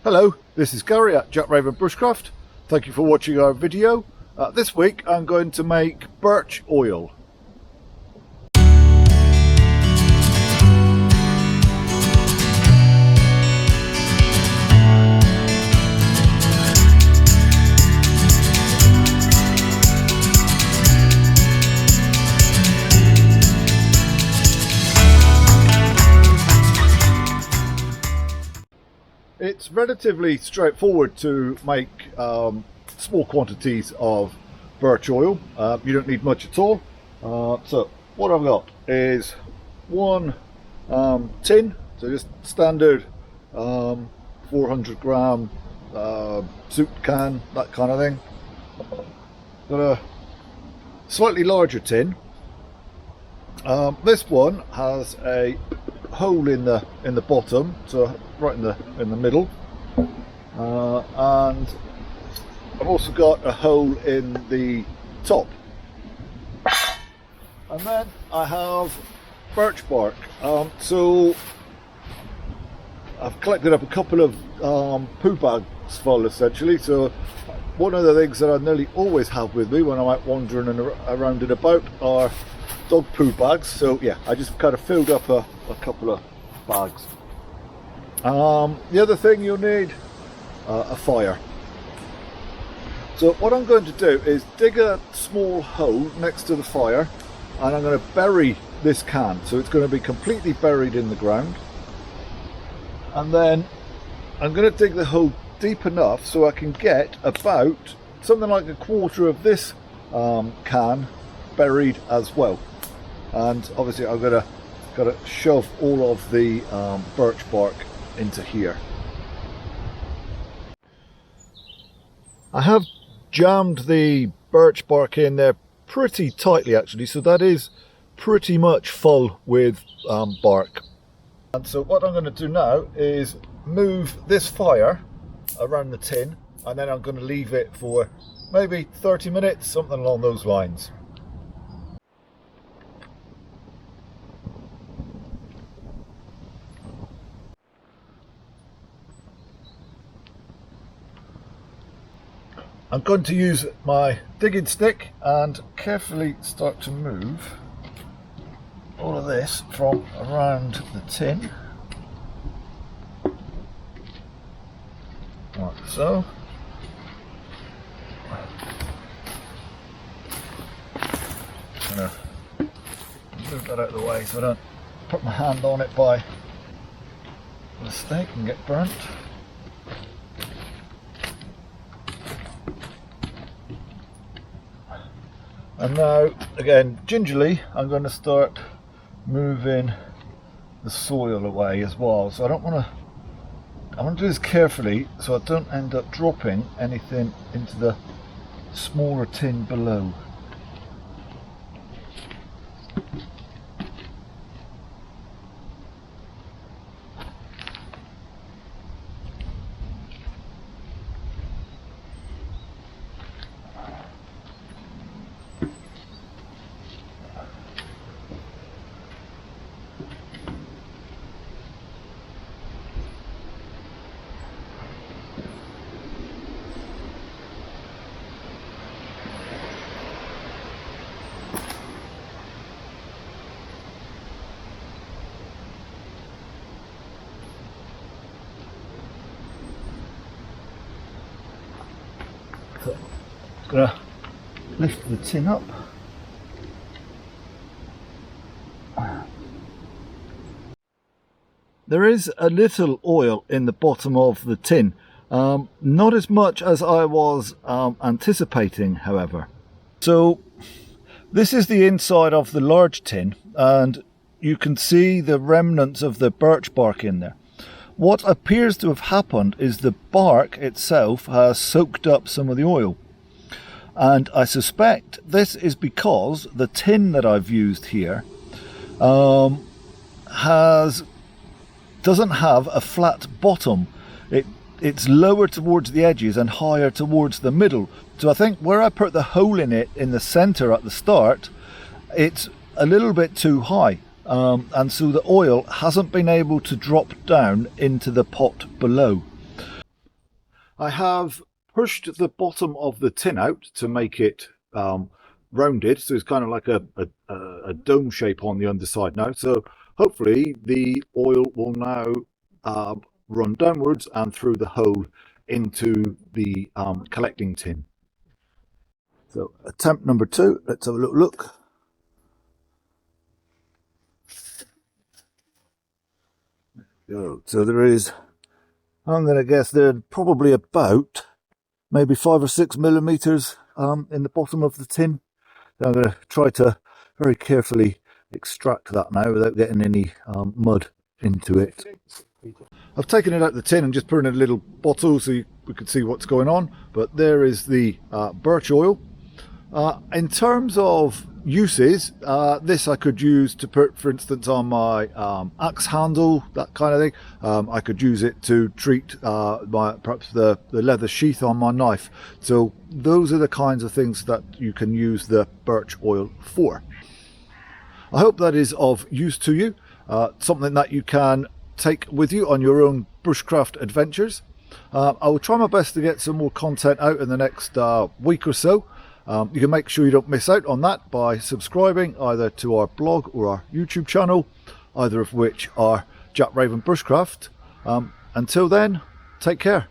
Hello, this is Gary at Jack Raven Bushcraft. Thank you for watching our video. This week I'm going to make birch oil. It's relatively straightforward to make small quantities of birch oil. You don't need much at all. So what I've got is one tin, so just standard 400 gram soup can, that kind of thing. Got a slightly larger tin. This one has a hole in the bottom, so right in the middle, and I've also got a hole in the top, and then I have birch bark. So I've collected up a couple of poo bags full, essentially. So one of the things that I nearly always have with me when I'm out wandering and around and about are dog poo bags. So yeah, I just kind of filled up a couple of bags. The other thing you'll need, a fire. So what I'm going to do is dig a small hole next to the fire, and I'm going to bury this can, so it's going to be completely buried in the ground. And then I'm going to dig the hole deep enough so I can get about something like a quarter of this can buried as well. And obviously I've got to shove all of the birch bark into here. I have jammed the birch bark in there pretty tightly, actually, so that is pretty much full with bark. And so what I'm going to do now is move this fire around the tin, and then I'm going to leave it for maybe 30 minutes, something along those lines. I'm going to use my digging stick and carefully start to move all of this from around the tin, like so. I'm going to move that out of the way so I don't put my hand on it by mistake and get burnt. And now, again, gingerly, I'm going to start moving the soil away as well. So I want to do this carefully so I don't end up dropping anything into the smaller tin below. So, just gonna lift the tin up. There is a little oil in the bottom of the tin, not as much as I was anticipating, however. So this is the inside of the large tin, and you can see the remnants of the birch bark in there. What appears to have happened is the bark itself has soaked up some of the oil, and I suspect this is because the tin that I've used here doesn't have a flat bottom. It's lower towards the edges and higher towards the middle. So I think where I put the hole in it in the center at the start, it's a little bit too high. And so the oil hasn't been able to drop down into the pot below. I have pushed the bottom of the tin out to make it rounded, so it's kind of like a dome shape on the underside now. So hopefully the oil will now run downwards and through the hole into the collecting tin. So attempt number 2, let's have a little look. So there is, I'm going to guess there's probably about maybe 5 or 6 millimeters in the bottom of the tin. So I'm going to try to very carefully extract that now without getting any mud into it. I've taken it out of the tin and just put it in a little bottle so we could see what's going on. But there is the birch oil. In terms of uses, this I could use to put, for instance, on my axe handle, that kind of thing. I could use it to treat perhaps the leather sheath on my knife. So those are the kinds of things that you can use the birch oil for. I hope that is of use to you, something that you can take with you on your own bushcraft adventures. I will try my best to get some more content out in the next week or so. You can make sure you don't miss out on that by subscribing either to our blog or our YouTube channel, either of which are Jack Raven Bushcraft. Until then, take care.